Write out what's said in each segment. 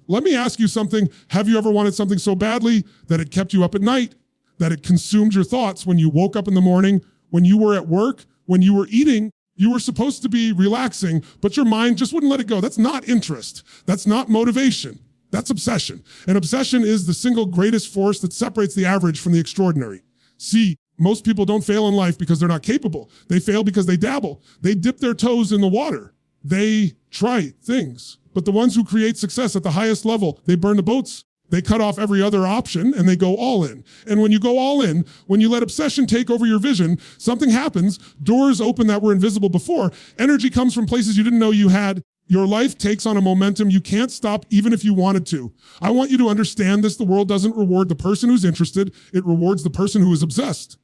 Let me ask you something. Have you ever wanted something so badly that it kept you up at night, that it consumed your thoughts when you woke up in the morning, when you were at work, when you were eating? You were supposed to be relaxing, but your mind just wouldn't let it go. That's not interest. That's not motivation. That's obsession. And obsession is the single greatest force that separates the average from the extraordinary. See, most people don't fail in life because they're not capable. They fail because they dabble. They dip their toes in the water. They try things. But the ones who create success at the highest level, they burn the boats. They cut off every other option and they go all in. And when you go all in, when you let obsession take over your vision, something happens. Doors open that were invisible before. Energy comes from places you didn't know you had. Your life takes on a momentum you can't stop even if you wanted to. I want you to understand this. The world doesn't reward the person who's interested. It rewards the person who is obsessed.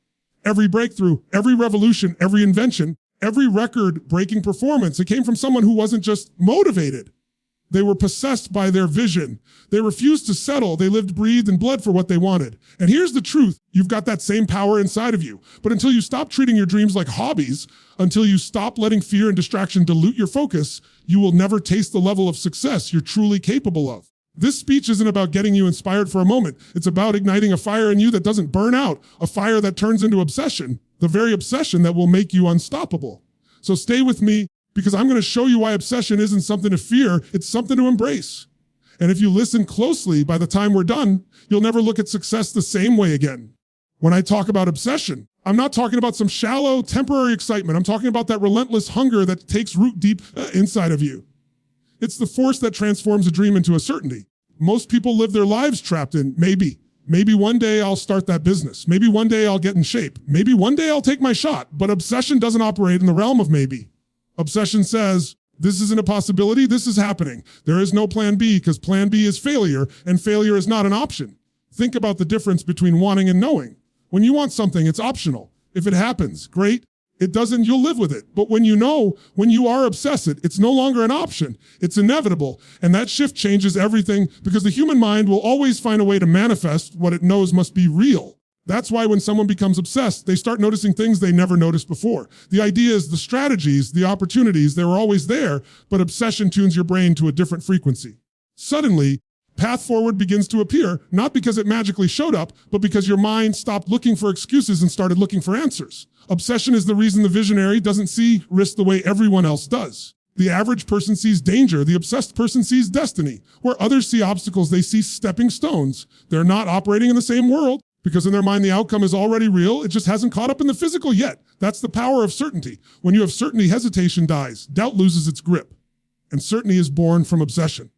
Every breakthrough, every revolution, every invention, every record-breaking performance, it came from someone who wasn't just motivated. They were possessed by their vision. They refused to settle. They lived, breathed, and bled for what they wanted. And here's the truth. You've got that same power inside of you. But until you stop treating your dreams like hobbies, until you stop letting fear and distraction dilute your focus, you will never taste the level of success you're truly capable of. This speech isn't about getting you inspired for a moment. It's about igniting a fire in you that doesn't burn out, a fire that turns into obsession, the very obsession that will make you unstoppable. So stay with me, because I'm going to show you why obsession isn't something to fear, it's something to embrace. And if you listen closely, by the time we're done, you'll never look at success the same way again. When I talk about obsession, I'm not talking about some shallow, temporary excitement. I'm talking about that relentless hunger that takes root deep inside of you. It's the force that transforms a dream into a certainty. Most people live their lives trapped in maybe. Maybe one day I'll start that business. Maybe one day I'll get in shape. Maybe one day I'll take my shot. But obsession doesn't operate in the realm of maybe. Obsession says, this isn't a possibility, this is happening. There is no plan B because plan B is failure, and failure is not an option. Think about the difference between wanting and knowing. When you want something, it's optional. If it happens, great. It doesn't, you'll live with it. But when you know, when you are obsessed, it's no longer an option. It's inevitable. And that shift changes everything because the human mind will always find a way to manifest what it knows must be real. That's why when someone becomes obsessed, they start noticing things they never noticed before. The idea is the strategies, the opportunities, they were always there, but obsession tunes your brain to a different frequency. Suddenly, path forward begins to appear, not because it magically showed up, but because your mind stopped looking for excuses and started looking for answers. Obsession is the reason the visionary doesn't see risk the way everyone else does. The average person sees danger. The obsessed person sees destiny. Where others see obstacles, they see stepping stones. They're not operating in the same world, because in their mind, the outcome is already real. It just hasn't caught up in the physical yet. That's the power of certainty. When you have certainty, hesitation dies. Doubt loses its grip. And certainty is born from obsession.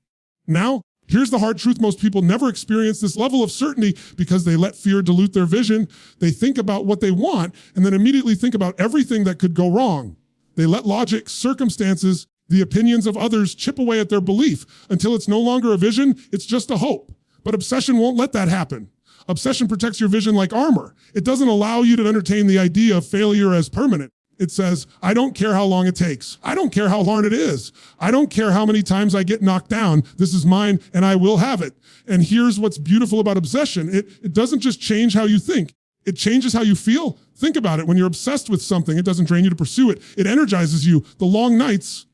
Now, here's the hard truth. Most people never experience this level of certainty because they let fear dilute their vision. They think about what they want and then immediately think about everything that could go wrong. They let logic, circumstances, the opinions of others chip away at their belief until it's no longer a vision, it's just a hope. But obsession won't let that happen. Obsession protects your vision like armor. It doesn't allow you to entertain the idea of failure as permanent. It says, I don't care how long it takes. I don't care how hard it is. I don't care how many times I get knocked down. This is mine and I will have it. And here's what's beautiful about obsession. It doesn't just change how you think. It changes how you feel. Think about it. When you're obsessed with something, it doesn't drain you to pursue it. It energizes you. The long nights,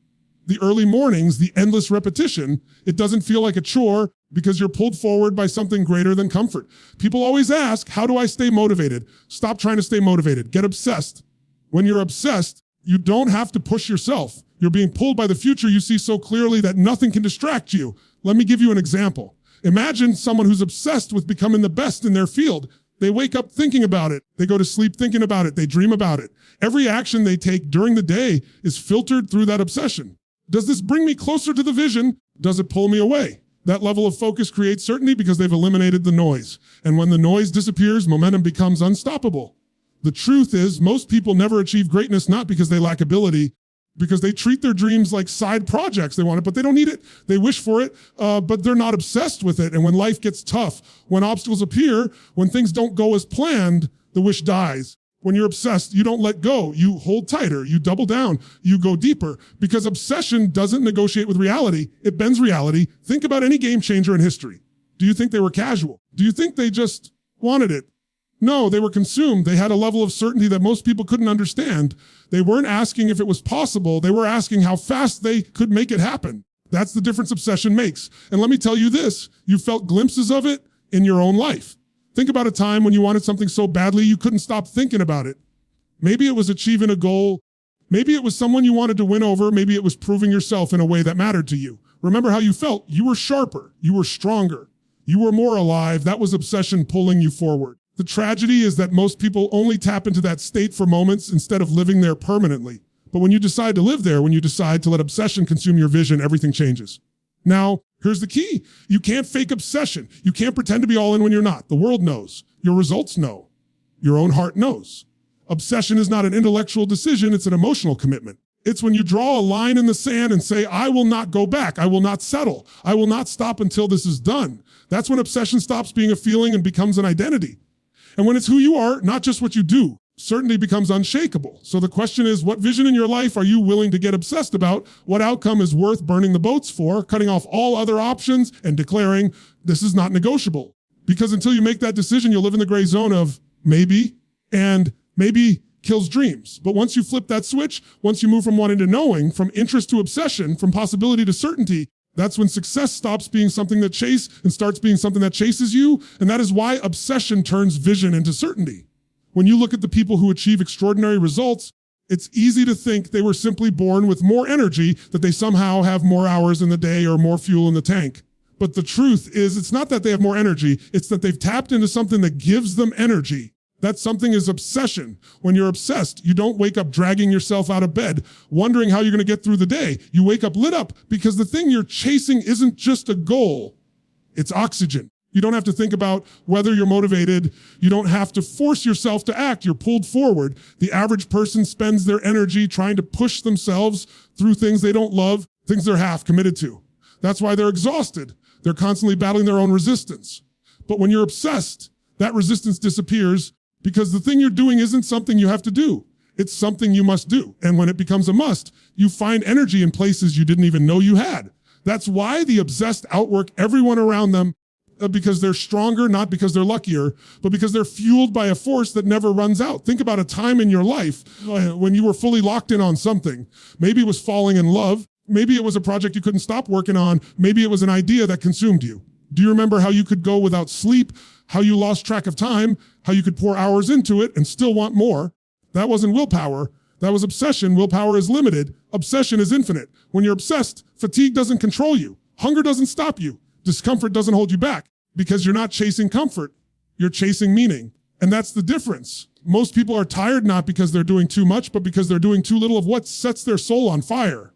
the early mornings, the endless repetition, it doesn't feel like a chore because you're pulled forward by something greater than comfort. People always ask, how do I stay motivated? Stop trying to stay motivated. Get obsessed. When you're obsessed, you don't have to push yourself. You're being pulled by the future you see so clearly that nothing can distract you. Let me give you an example. Imagine someone who's obsessed with becoming the best in their field. They wake up thinking about it. They go to sleep thinking about it. They dream about it. Every action they take during the day is filtered through that obsession. Does this bring me closer to the vision? Does it pull me away? That level of focus creates certainty because they've eliminated the noise. And when the noise disappears, momentum becomes unstoppable. The truth is, most people never achieve greatness not because they lack ability, because they treat their dreams like side projects. They want it, but they don't need it. They wish for it, but they're not obsessed with it. And when life gets tough, when obstacles appear, when things don't go as planned, the wish dies. When you're obsessed, you don't let go. You hold tighter. You double down. You go deeper. Because obsession doesn't negotiate with reality. It bends reality. Think about any game changer in history. Do you think they were casual? Do you think they just wanted it? No, they were consumed. They had a level of certainty that most people couldn't understand. They weren't asking if it was possible. They were asking how fast they could make it happen. That's the difference obsession makes. And let me tell you this, you felt glimpses of it in your own life. Think about a time when you wanted something so badly you couldn't stop thinking about it. Maybe it was achieving a goal. Maybe it was someone you wanted to win over. Maybe it was proving yourself in a way that mattered to you. Remember how you felt. You were sharper. You were stronger. You were more alive. That was obsession pulling you forward. The tragedy is that most people only tap into that state for moments instead of living there permanently. But when you decide to live there, when you decide to let obsession consume your vision, everything changes. Now, here's the key. You can't fake obsession. You can't pretend to be all in when you're not. The world knows. Your results know. Your own heart knows. Obsession is not an intellectual decision. It's an emotional commitment. It's when you draw a line in the sand and say, I will not go back. I will not settle. I will not stop until this is done. That's when obsession stops being a feeling and becomes an identity. And when it's who you are, not just what you do, certainty becomes unshakable. So the question is, what vision in your life are you willing to get obsessed about? What outcome is worth burning the boats for, cutting off all other options and declaring this is not negotiable? Because until you make that decision, you'll live in the gray zone of maybe, and maybe kills dreams. But once you flip that switch, once you move from wanting to knowing, from interest to obsession, from possibility to certainty, that's when success stops being something that chase and starts being something that chases you. And that is why obsession turns vision into certainty. When you look at the people who achieve extraordinary results, it's easy to think they were simply born with more energy, that they somehow have more hours in the day or more fuel in the tank. But the truth is, it's not that they have more energy, it's that they've tapped into something that gives them energy. That something is obsession. When you're obsessed, you don't wake up dragging yourself out of bed, wondering how you're going to get through the day. You wake up lit up because the thing you're chasing isn't just a goal. It's oxygen. You don't have to think about whether you're motivated. You don't have to force yourself to act. You're pulled forward. The average person spends their energy trying to push themselves through things they don't love, things they're half committed to. That's why they're exhausted. They're constantly battling their own resistance. But when you're obsessed, that resistance disappears because the thing you're doing isn't something you have to do. It's something you must do. And when it becomes a must, you find energy in places you didn't even know you had. That's why the obsessed outwork everyone around them, because they're stronger, not because they're luckier, but because they're fueled by a force that never runs out. Think about a time in your life when you were fully locked in on something. Maybe it was falling in love. Maybe it was a project you couldn't stop working on. Maybe it was an idea that consumed you. Do you remember how you could go without sleep, how you lost track of time, how you could pour hours into it and still want more? That wasn't willpower. That was obsession. Willpower is limited. Obsession is infinite. When you're obsessed, fatigue doesn't control you. Hunger doesn't stop you. Discomfort doesn't hold you back because you're not chasing comfort. You're chasing meaning. And that's the difference. Most people are tired not because they're doing too much, but because they're doing too little of what sets their soul on fire.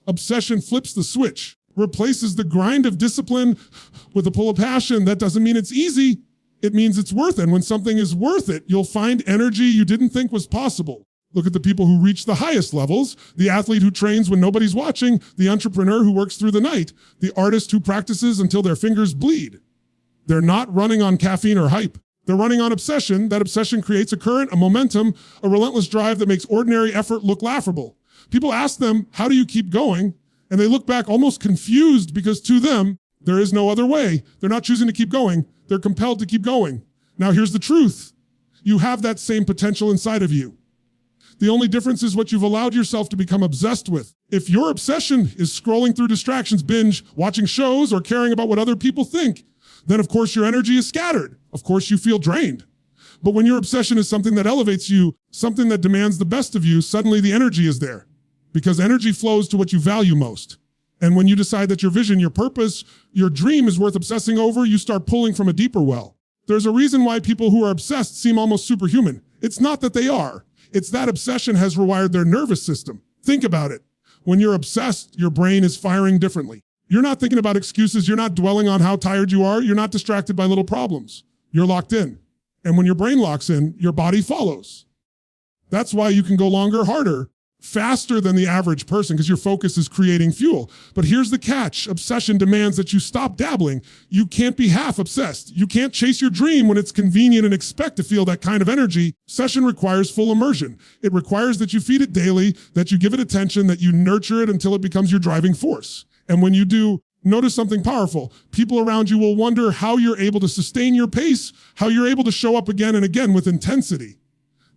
Obsession flips the switch, replaces the grind of discipline with a pull of passion. That doesn't mean it's easy. It means it's worth it. And when something is worth it, you'll find energy you didn't think was possible. Look at the people who reach the highest levels, the athlete who trains when nobody's watching, the entrepreneur who works through the night, the artist who practices until their fingers bleed. They're not running on caffeine or hype. They're running on obsession. That obsession creates a current, a momentum, a relentless drive that makes ordinary effort look laughable. People ask them, how do you keep going? And they look back almost confused because to them, there is no other way. They're not choosing to keep going. They're compelled to keep going. Now here's the truth. You have that same potential inside of you. The only difference is what you've allowed yourself to become obsessed with. If your obsession is scrolling through distractions, binge, watching shows, or caring about what other people think, then of course your energy is scattered. Of course you feel drained. But when your obsession is something that elevates you, something that demands the best of you, suddenly the energy is there. Because energy flows to what you value most. And when you decide that your vision, your purpose, your dream is worth obsessing over, you start pulling from a deeper well. There's a reason why people who are obsessed seem almost superhuman. It's not that they are. It's that obsession has rewired their nervous system. Think about it. When you're obsessed, your brain is firing differently. You're not thinking about excuses. You're not dwelling on how tired you are. You're not distracted by little problems. You're locked in. And when your brain locks in, your body follows. That's why you can go longer, harder, faster than the average person because your focus is creating fuel. But here's the catch. Obsession demands that you stop dabbling. You can't be half obsessed. You can't chase your dream when it's convenient and expect to feel that kind of energy. Obsession requires full immersion. It requires that you feed it daily, that you give it attention, that you nurture it until it becomes your driving force. And when you do, notice something powerful. People around you will wonder how you're able to sustain your pace, how you're able to show up again and again with intensity.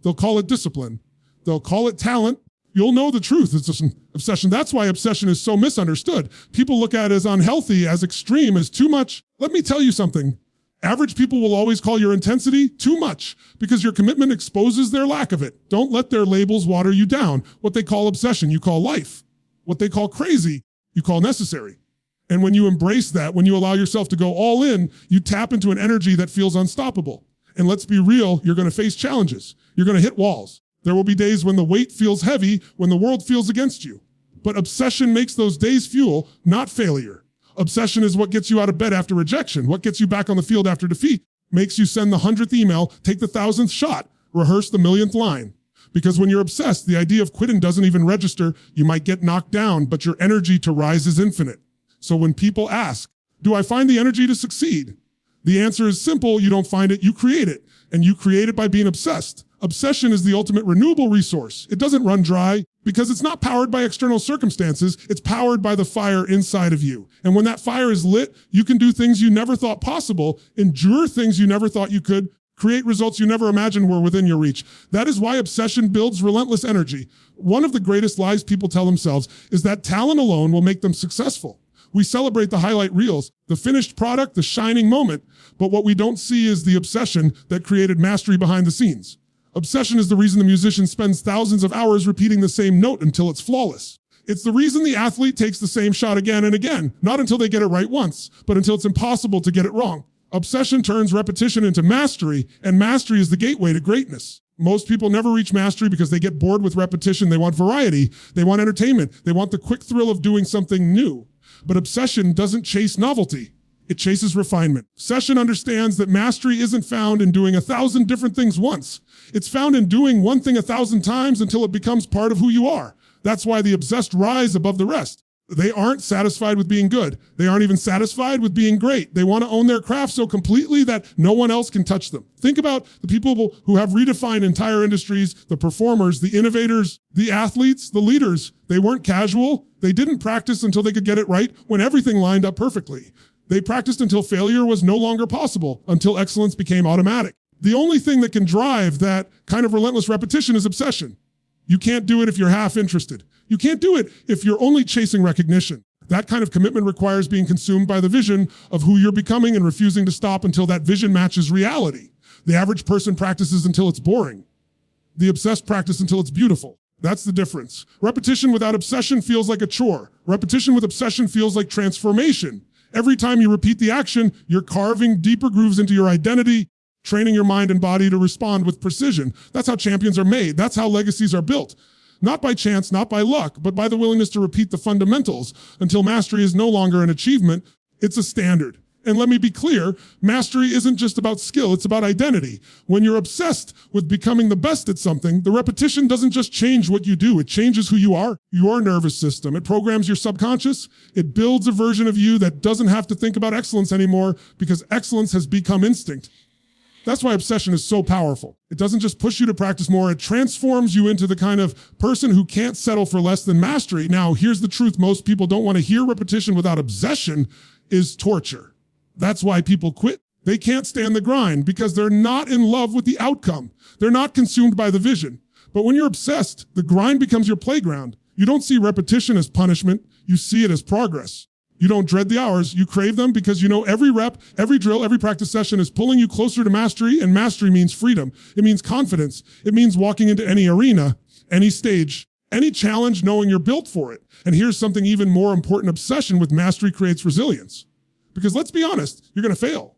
They'll call it discipline. They'll call it talent. you'll know the truth. It's just an obsession. That's why obsession is so misunderstood. People look at it as unhealthy, as extreme, as too much. Let me tell you something. Average people will always call your intensity too much because your commitment exposes their lack of it. Don't let their labels water you down. What they call obsession, you call life. What they call crazy, you call necessary. And when you embrace that, when you allow yourself to go all in, you tap into an energy that feels unstoppable. And let's be real, you're going to face challenges. You're going to hit walls. There will be days when the weight feels heavy, when the world feels against you. But obsession makes those days fuel, not failure. Obsession is what gets you out of bed after rejection, what gets you back on the field after defeat, makes you send the 100th email, take the 1,000th shot, rehearse the 1,000th line. Because when you're obsessed, the idea of quitting doesn't even register. You might get knocked down, but your energy to rise is infinite. So when people ask, do I find the energy to succeed? The answer is simple. You don't find it, you create it. And you create it by being obsessed. Obsession is the ultimate renewable resource. It doesn't run dry because it's not powered by external circumstances. It's powered by the fire inside of you. And when that fire is lit, you can do things you never thought possible, endure things you never thought you could, create results you never imagined were within your reach. That is why obsession builds relentless energy. One of the greatest lies people tell themselves is that talent alone will make them successful. We celebrate the highlight reels, the finished product, the shining moment, but what we don't see is the obsession that created mastery behind the scenes. Obsession is the reason the musician spends thousands of hours repeating the same note until it's flawless. It's the reason the athlete takes the same shot again and again, not until they get it right once, but until it's impossible to get it wrong. Obsession turns repetition into mastery, and mastery is the gateway to greatness. Most people never reach mastery because they get bored with repetition. They want variety. They want entertainment. They want the quick thrill of doing something new. But obsession doesn't chase novelty. It chases refinement. Obsession understands that mastery isn't found in doing 1,000 different things once. It's found in doing one thing 1,000 times until it becomes part of who you are. That's why the obsessed rise above the rest. They aren't satisfied with being good. They aren't even satisfied with being great. They want to own their craft so completely that no one else can touch them. Think about the people who have redefined entire industries, the performers, the innovators, the athletes, the leaders. They weren't casual. They didn't practice until they could get it right when everything lined up perfectly. They practiced until failure was no longer possible, until excellence became automatic. The only thing that can drive that kind of relentless repetition is obsession. You can't do it if you're half interested. You can't do it if you're only chasing recognition. That kind of commitment requires being consumed by the vision of who you're becoming and refusing to stop until that vision matches reality. The average person practices until it's boring. The obsessed practice until it's beautiful. That's the difference. Repetition without obsession feels like a chore. Repetition with obsession feels like transformation. Every time you repeat the action, you're carving deeper grooves into your identity, training your mind and body to respond with precision. That's how champions are made. That's how legacies are built. Not by chance, not by luck, but by the willingness to repeat the fundamentals until mastery is no longer an achievement, it's a standard. And let me be clear, mastery isn't just about skill, it's about identity. When you're obsessed with becoming the best at something, the repetition doesn't just change what you do, it changes who you are, your nervous system. It programs your subconscious. It builds a version of you that doesn't have to think about excellence anymore because excellence has become instinct. That's why obsession is so powerful. It doesn't just push you to practice more, it transforms you into the kind of person who can't settle for less than mastery. Now, here's the truth most people don't want to hear. Repetition without obsession is torture. That's why people quit. They can't stand the grind because they're not in love with the outcome. They're not consumed by the vision. But when you're obsessed, the grind becomes your playground. You don't see repetition as punishment. You see it as progress. You don't dread the hours. You crave them because you know every rep, every drill, every practice session is pulling you closer to mastery, and mastery means freedom. It means confidence. It means walking into any arena, any stage, any challenge, knowing you're built for it. And here's something even more important. Obsession with mastery creates resilience. Because let's be honest, you're going to fail.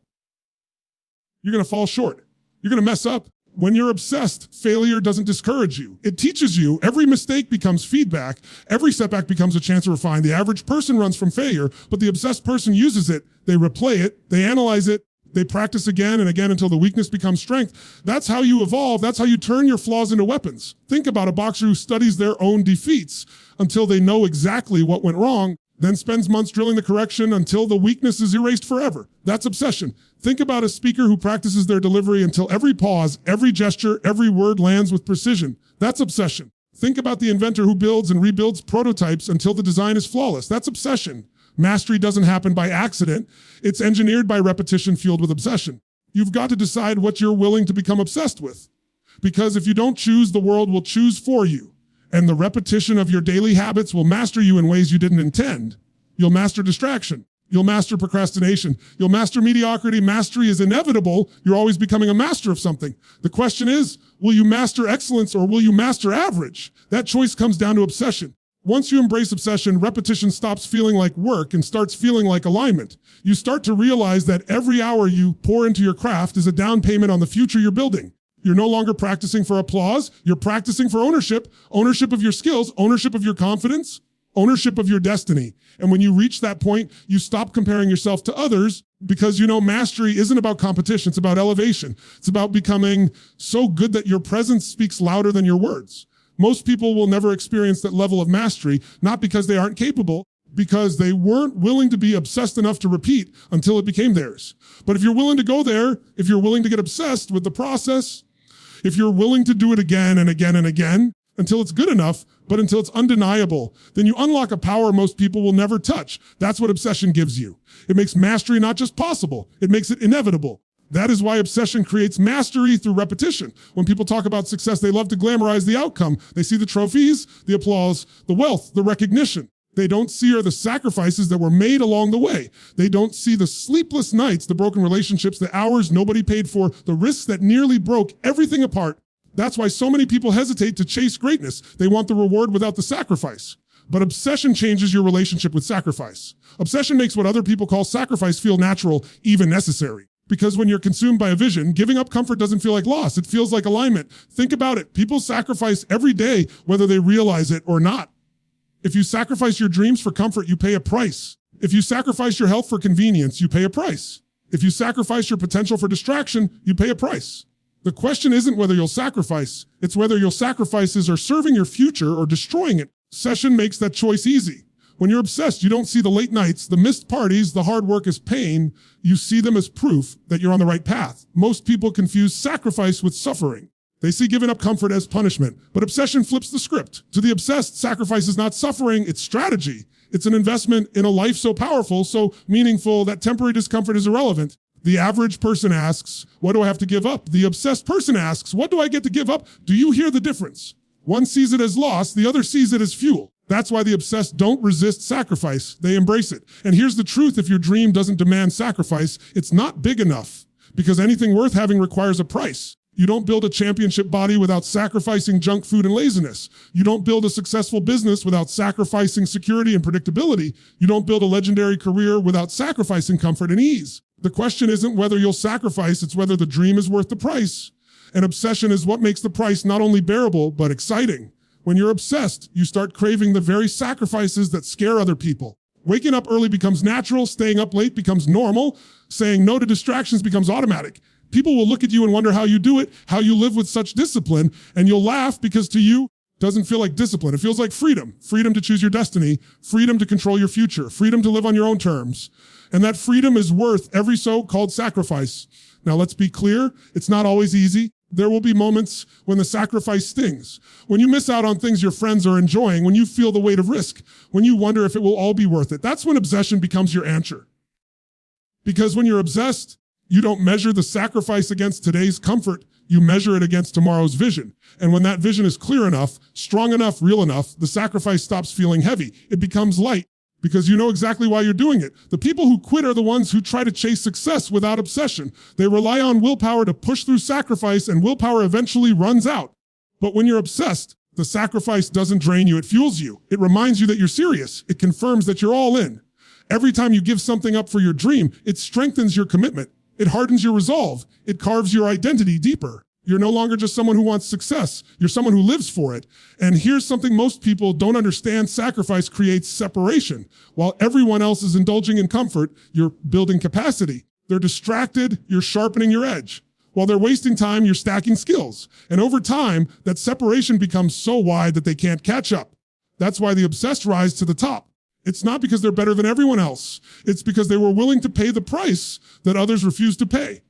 You're going to fall short. You're going to mess up. When you're obsessed, failure doesn't discourage you. It teaches you. Every mistake becomes feedback. Every setback becomes a chance to refine. The average person runs from failure, but the obsessed person uses it. They replay it. They analyze it. They practice again and again until the weakness becomes strength. That's how you evolve. That's how you turn your flaws into weapons. Think about a boxer who studies their own defeats until they know exactly what went wrong, then spends months drilling the correction until the weakness is erased forever. That's obsession. Think about a speaker who practices their delivery until every pause, every gesture, every word lands with precision. That's obsession. Think about the inventor who builds and rebuilds prototypes until the design is flawless. That's obsession. Mastery doesn't happen by accident. It's engineered by repetition fueled with obsession. You've got to decide what you're willing to become obsessed with. Because if you don't choose, the world will choose for you. And the repetition of your daily habits will master you in ways you didn't intend. You'll master distraction. You'll master procrastination. You'll master mediocrity. Mastery is inevitable. You're always becoming a master of something. The question is, will you master excellence or will you master average? That choice comes down to obsession. Once you embrace obsession, repetition stops feeling like work and starts feeling like alignment. You start to realize that every hour you pour into your craft is a down payment on the future you're building. You're no longer practicing for applause. You're practicing for ownership, ownership of your skills, ownership of your confidence, ownership of your destiny. And when you reach that point, you stop comparing yourself to others because you know mastery isn't about competition. It's about elevation. It's about becoming so good that your presence speaks louder than your words. Most people will never experience that level of mastery, not because they aren't capable, because they weren't willing to be obsessed enough to repeat until it became theirs. But if you're willing to go there, if you're willing to get obsessed with the process, if you're willing to do it again and again and again, until it's good enough, but until it's undeniable, then you unlock a power most people will never touch. That's what obsession gives you. It makes mastery not just possible, it makes it inevitable. That is why obsession creates mastery through repetition. When people talk about success, they love to glamorize the outcome. They see the trophies, the applause, the wealth, the recognition. They don't see the sacrifices that were made along the way. They don't see the sleepless nights, the broken relationships, the hours nobody paid for, the risks that nearly broke everything apart. That's why so many people hesitate to chase greatness. They want the reward without the sacrifice. But obsession changes your relationship with sacrifice. Obsession makes what other people call sacrifice feel natural, even necessary. Because when you're consumed by a vision, giving up comfort doesn't feel like loss. It feels like alignment. Think about it. People sacrifice every day, whether they realize it or not. If you sacrifice your dreams for comfort, you pay a price. If you sacrifice your health for convenience, you pay a price. If you sacrifice your potential for distraction, you pay a price. The question isn't whether you'll sacrifice. It's whether your sacrifices are serving your future or destroying it. Obsession makes that choice easy. When you're obsessed, you don't see the late nights, the missed parties, the hard work as pain. You see them as proof that you're on the right path. Most people confuse sacrifice with suffering. They see giving up comfort as punishment, but obsession flips the script. To the obsessed, sacrifice is not suffering, it's strategy. It's an investment in a life so powerful, so meaningful that temporary discomfort is irrelevant. The average person asks, what do I have to give up? The obsessed person asks, what do I get to give up? Do you hear the difference? One sees it as loss, the other sees it as fuel. That's why the obsessed don't resist sacrifice, they embrace it. And here's the truth, if your dream doesn't demand sacrifice, it's not big enough. Because anything worth having requires a price. You don't build a championship body without sacrificing junk food and laziness. You don't build a successful business without sacrificing security and predictability. You don't build a legendary career without sacrificing comfort and ease. The question isn't whether you'll sacrifice, it's whether the dream is worth the price. And obsession is what makes the price not only bearable, but exciting. When you're obsessed, you start craving the very sacrifices that scare other people. Waking up early becomes natural, staying up late becomes normal, saying no to distractions becomes automatic. People will look at you and wonder how you do it, how you live with such discipline, and you'll laugh because to you, it doesn't feel like discipline. It feels like freedom. Freedom to choose your destiny, freedom to control your future, freedom to live on your own terms. And that freedom is worth every so-called sacrifice. Now let's be clear, it's not always easy. There will be moments when the sacrifice stings, when you miss out on things your friends are enjoying, when you feel the weight of risk, when you wonder if it will all be worth it. That's when obsession becomes your answer. Because when you're obsessed, you don't measure the sacrifice against today's comfort, you measure it against tomorrow's vision. And when that vision is clear enough, strong enough, real enough, the sacrifice stops feeling heavy. It becomes light. Because you know exactly why you're doing it. The people who quit are the ones who try to chase success without obsession. They rely on willpower to push through sacrifice, and willpower eventually runs out. But when you're obsessed, the sacrifice doesn't drain you, it fuels you. It reminds you that you're serious. It confirms that you're all in. Every time you give something up for your dream, it strengthens your commitment. It hardens your resolve. It carves your identity deeper. You're no longer just someone who wants success. You're someone who lives for it. And here's something most people don't understand. Sacrifice creates separation. While everyone else is indulging in comfort, you're building capacity. They're distracted, you're sharpening your edge. While they're wasting time, you're stacking skills. And over time, that separation becomes so wide that they can't catch up. That's why the obsessed rise to the top. It's not because they're better than everyone else. It's because they were willing to pay the price that others refused to pay.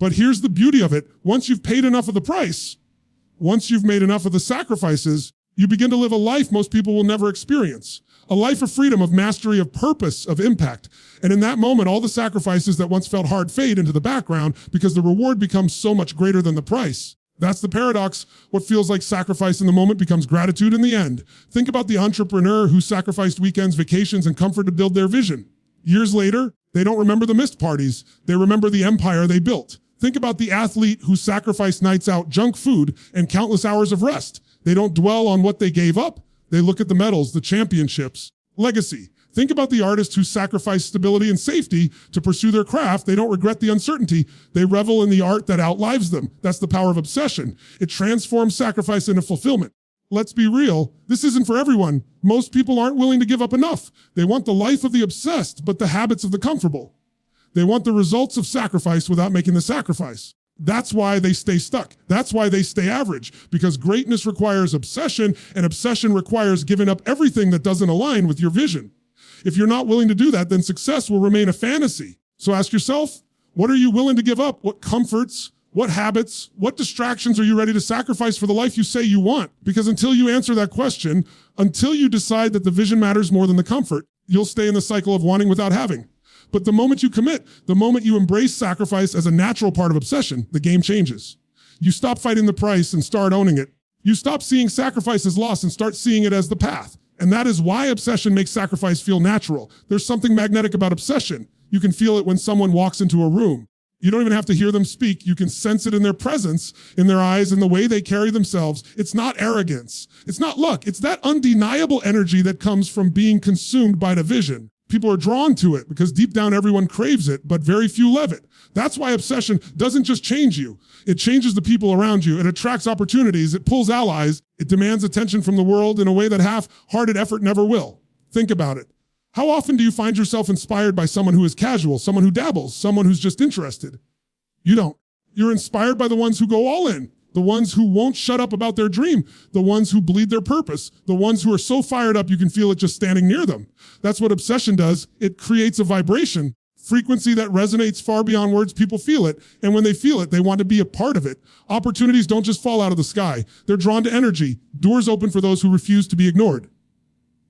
But here's the beauty of it. Once you've paid enough of the price, once you've made enough of the sacrifices, you begin to live a life most people will never experience. A life of freedom, of mastery, of purpose, of impact. And in that moment, all the sacrifices that once felt hard fade into the background because the reward becomes so much greater than the price. That's the paradox. What feels like sacrifice in the moment becomes gratitude in the end. Think about the entrepreneur who sacrificed weekends, vacations, and comfort to build their vision. Years later, they don't remember the missed parties. They remember the empire they built. Think about the athlete who sacrificed nights out, junk food, and countless hours of rest. They don't dwell on what they gave up. They look at the medals, the championships. Legacy. Think about the artist who sacrificed stability and safety to pursue their craft. They don't regret the uncertainty. They revel in the art that outlives them. That's the power of obsession. It transforms sacrifice into fulfillment. Let's be real. This isn't for everyone. Most people aren't willing to give up enough. They want the life of the obsessed, but the habits of the comfortable. They want the results of sacrifice without making the sacrifice. That's why they stay stuck. That's why they stay average, because greatness requires obsession, and obsession requires giving up everything that doesn't align with your vision. If you're not willing to do that, then success will remain a fantasy. So ask yourself, what are you willing to give up? What comforts, what habits, what distractions are you ready to sacrifice for the life you say you want? Because until you answer that question, until you decide that the vision matters more than the comfort, you'll stay in the cycle of wanting without having. But the moment you commit, the moment you embrace sacrifice as a natural part of obsession, the game changes. You stop fighting the price and start owning it. You stop seeing sacrifice as loss and start seeing it as the path. And that is why obsession makes sacrifice feel natural. There's something magnetic about obsession. You can feel it when someone walks into a room. You don't even have to hear them speak. You can sense it in their presence, in their eyes, in the way they carry themselves. It's not arrogance. It's not luck. It's that undeniable energy that comes from being consumed by the vision. People are drawn to it because deep down everyone craves it, but very few love it. That's why obsession doesn't just change you. It changes the people around you. It attracts opportunities. It pulls allies. It demands attention from the world in a way that half-hearted effort never will. Think about it. How often do you find yourself inspired by someone who is casual, someone who dabbles, someone who's just interested? You don't. You're inspired by the ones who go all in, the ones who won't shut up about their dream, the ones who bleed their purpose, the ones who are so fired up you can feel it just standing near them. That's what obsession does. It creates a vibration, frequency that resonates far beyond words. People feel it, and when they feel it, they want to be a part of it. Opportunities don't just fall out of the sky. They're drawn to energy. Doors open for those who refuse to be ignored.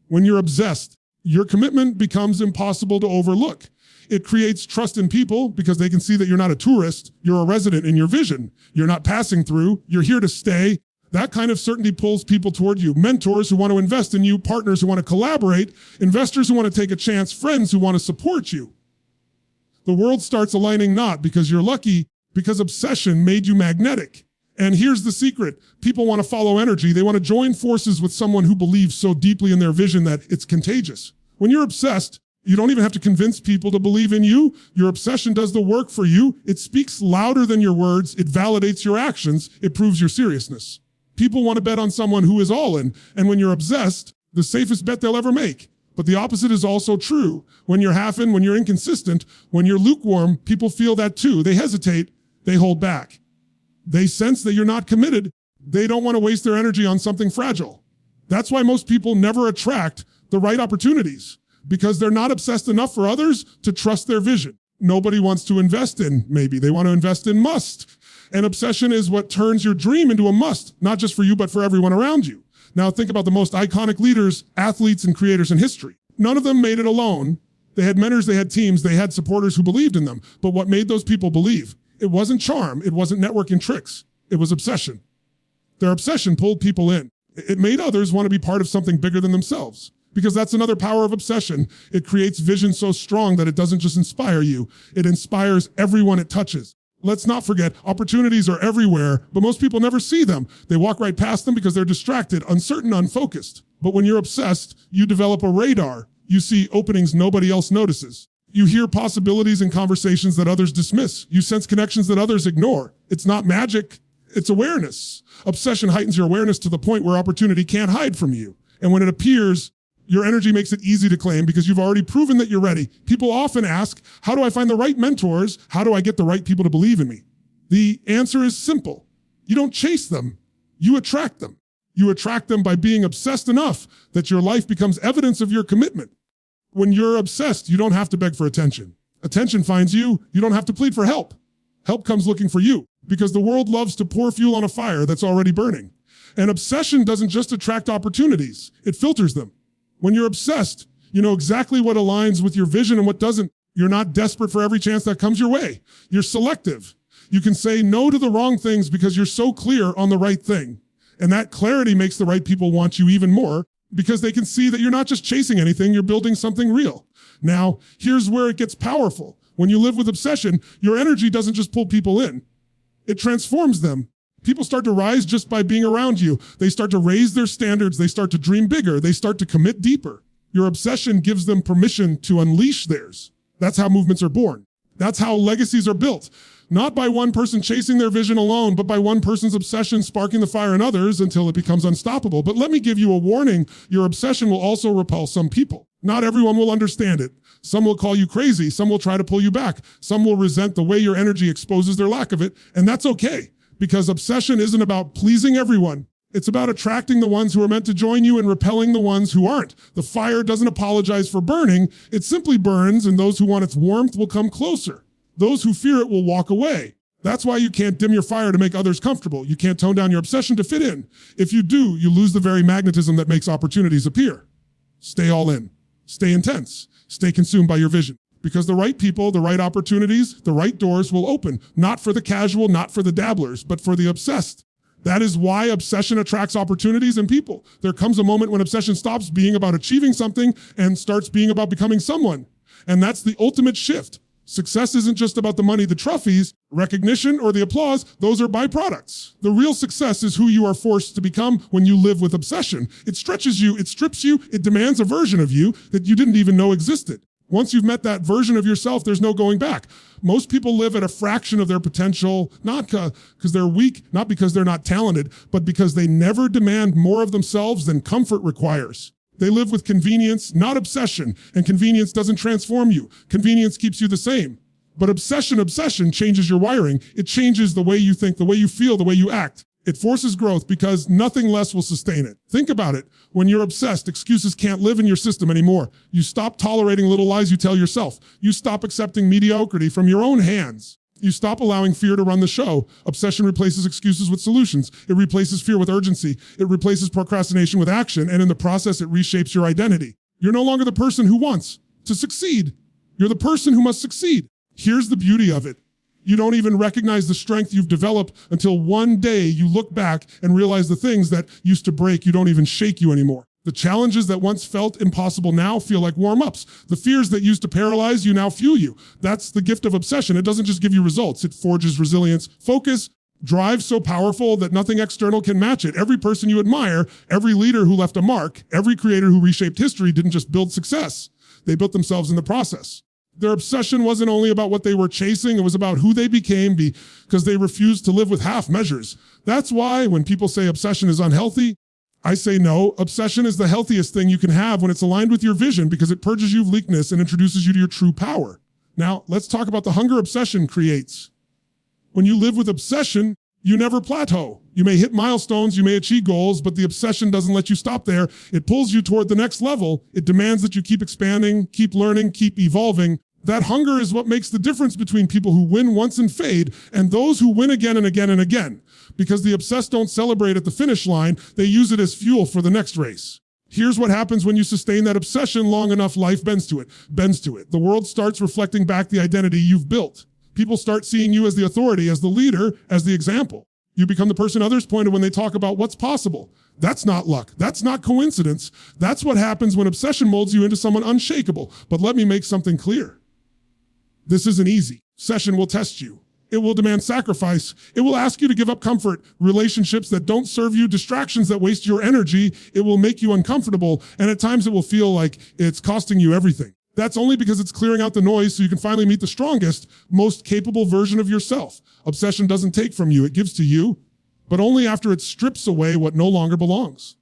When you're obsessed, your commitment becomes impossible to overlook. It creates trust in people because they can see that you're not a tourist, you're a resident in your vision. You're not passing through, you're here to stay. That kind of certainty pulls people toward you. Mentors who want to invest in you, partners who want to collaborate, investors who want to take a chance, friends who want to support you. The world starts aligning not because you're lucky, because obsession made you magnetic. And here's the secret. People want to follow energy. They want to join forces with someone who believes so deeply in their vision that it's contagious. When you're obsessed, you don't even have to convince people to believe in you. Your obsession does the work for you. It speaks louder than your words. It validates your actions. It proves your seriousness. People want to bet on someone who is all in. And when you're obsessed, the safest bet they'll ever make. But the opposite is also true. When you're half in, when you're inconsistent, when you're lukewarm, people feel that too. They hesitate. They hold back. They sense that you're not committed. They don't want to waste their energy on something fragile. That's why most people never attract the right opportunities, because they're not obsessed enough for others to trust their vision. Nobody wants to invest in maybe. They want to invest in must. And obsession is what turns your dream into a must, not just for you, but for everyone around you. Now think about the most iconic leaders, athletes, and creators in history. None of them made it alone. They had mentors, they had teams, they had supporters who believed in them. But what made those people believe? It wasn't charm. It wasn't networking tricks. It was obsession. Their obsession pulled people in. It made others want to be part of something bigger than themselves. Because that's another power of obsession. It creates vision so strong that it doesn't just inspire you. It inspires everyone it touches. Let's not forget, opportunities are everywhere, but most people never see them. They walk right past them because they're distracted, uncertain, unfocused. But when you're obsessed, you develop a radar. You see openings nobody else notices. You hear possibilities in conversations that others dismiss. You sense connections that others ignore. It's not magic, it's awareness. Obsession heightens your awareness to the point where opportunity can't hide from you. And when it appears, your energy makes it easy to claim because you've already proven that you're ready. People often ask, how do I find the right mentors? How do I get the right people to believe in me? The answer is simple. You don't chase them, you attract them. You attract them by being obsessed enough that your life becomes evidence of your commitment. When you're obsessed, you don't have to beg for attention. Attention finds you. You don't have to plead for help. Help comes looking for you because the world loves to pour fuel on a fire that's already burning. And obsession doesn't just attract opportunities, it filters them. When you're obsessed, you know exactly what aligns with your vision and what doesn't. You're not desperate for every chance that comes your way. You're selective. You can say no to the wrong things because you're so clear on the right thing. And that clarity makes the right people want you even more because they can see that you're not just chasing anything, you're building something real. Now, here's where it gets powerful. When you live with obsession, your energy doesn't just pull people in. It transforms them. People start to rise just by being around you. They start to raise their standards. They start to dream bigger. They start to commit deeper. Your obsession gives them permission to unleash theirs. That's how movements are born. That's how legacies are built. Not by one person chasing their vision alone, but by one person's obsession sparking the fire in others until it becomes unstoppable. But let me give you a warning. Your obsession will also repel some people. Not everyone will understand it. Some will call you crazy. Some will try to pull you back. Some will resent the way your energy exposes their lack of it. And that's okay, because obsession isn't about pleasing everyone. It's about attracting the ones who are meant to join you and repelling the ones who aren't. The fire doesn't apologize for burning. It simply burns, and those who want its warmth will come closer. Those who fear it will walk away. That's why you can't dim your fire to make others comfortable. You can't tone down your obsession to fit in. If you do, you lose the very magnetism that makes opportunities appear. Stay all in. Stay intense. Stay consumed by your vision. Because the right people, the right opportunities, the right doors will open. Not for the casual, not for the dabblers, but for the obsessed. That is why obsession attracts opportunities and people. There comes a moment when obsession stops being about achieving something and starts being about becoming someone. And that's the ultimate shift. Success isn't just about the money, the trophies, recognition, or the applause. Those are byproducts. The real success is who you are forced to become when you live with obsession. It stretches you, it strips you, it demands a version of you that you didn't even know existed. Once you've met that version of yourself, there's no going back. Most people live at a fraction of their potential, not because they're weak, not because they're not talented, but because they never demand more of themselves than comfort requires. They live with convenience, not obsession, and convenience doesn't transform you. Convenience keeps you the same. But obsession changes your wiring. It changes the way you think, the way you feel, the way you act. It forces growth because nothing less will sustain it. Think about it. When you're obsessed, excuses can't live in your system anymore. You stop tolerating little lies you tell yourself. You stop accepting mediocrity from your own hands. You stop allowing fear to run the show. Obsession replaces excuses with solutions. It replaces fear with urgency. It replaces procrastination with action. And in the process, it reshapes your identity. You're no longer the person who wants to succeed. You're the person who must succeed. Here's the beauty of it. You don't even recognize the strength you've developed until one day you look back and realize the things that used to break you don't even shake you anymore. The challenges that once felt impossible now feel like warm-ups. The fears that used to paralyze you now fuel you. That's the gift of obsession. It doesn't just give you results. It forges resilience, focus, drive so powerful that nothing external can match it. Every person you admire, every leader who left a mark, every creator who reshaped history didn't just build success. They built themselves in the process. Their obsession wasn't only about what they were chasing, it was about who they became because they refused to live with half measures. That's why when people say obsession is unhealthy, I say no. Obsession is the healthiest thing you can have when it's aligned with your vision because it purges you of weakness and introduces you to your true power. Now, let's talk about the hunger obsession creates. When you live with obsession, you never plateau. You may hit milestones, you may achieve goals, but the obsession doesn't let you stop there. It pulls you toward the next level. It demands that you keep expanding, keep learning, keep evolving. That hunger is what makes the difference between people who win once and fade and those who win again and again and again. Because the obsessed don't celebrate at the finish line, they use it as fuel for the next race. Here's what happens when you sustain that obsession long enough, life bends to it. The world starts reflecting back the identity you've built. People start seeing you as the authority, as the leader, as the example. You become the person others point to when they talk about what's possible. That's not luck. That's not coincidence. That's what happens when obsession molds you into someone unshakable. But let me make something clear. This isn't easy. Obsession will test you. It will demand sacrifice. It will ask you to give up comfort, relationships that don't serve you, distractions that waste your energy. It will make you uncomfortable. And at times it will feel like it's costing you everything. That's only because it's clearing out the noise so you can finally meet the strongest, most capable version of yourself. Obsession doesn't take from you. It gives to you, but only after it strips away what no longer belongs.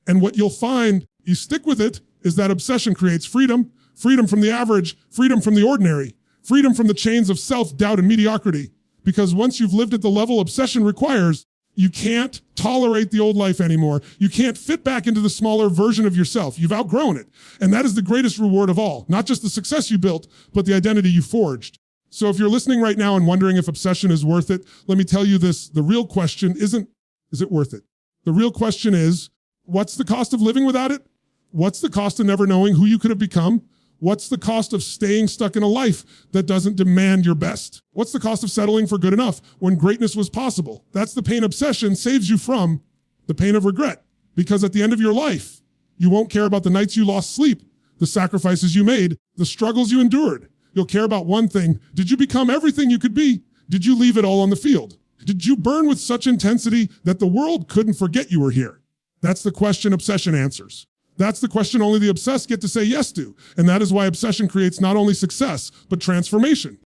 And what you'll find, you stick with it, is that obsession creates freedom, freedom from the average, freedom from the ordinary, freedom from the chains of self-doubt and mediocrity. Because once you've lived at the level obsession requires, you can't tolerate the old life anymore. You can't fit back into the smaller version of yourself. You've outgrown it. And that is the greatest reward of all. Not just the success you built, but the identity you forged. So if you're listening right now and wondering if obsession is worth it, let me tell you this. The real question isn't, is it worth it? The real question is, what's the cost of living without it? What's the cost of never knowing who you could have become? What's the cost of staying stuck in a life that doesn't demand your best? What's the cost of settling for good enough when greatness was possible? That's the pain obsession saves you from the pain of regret. Because at the end of your life, you won't care about the nights you lost sleep, the sacrifices you made, the struggles you endured. You'll care about one thing. Did you become everything you could be? Did you leave it all on the field? Did you burn with such intensity that the world couldn't forget you were here? That's the question obsession answers. That's the question only the obsessed get to say yes to. And that is why obsession creates not only success, but transformation.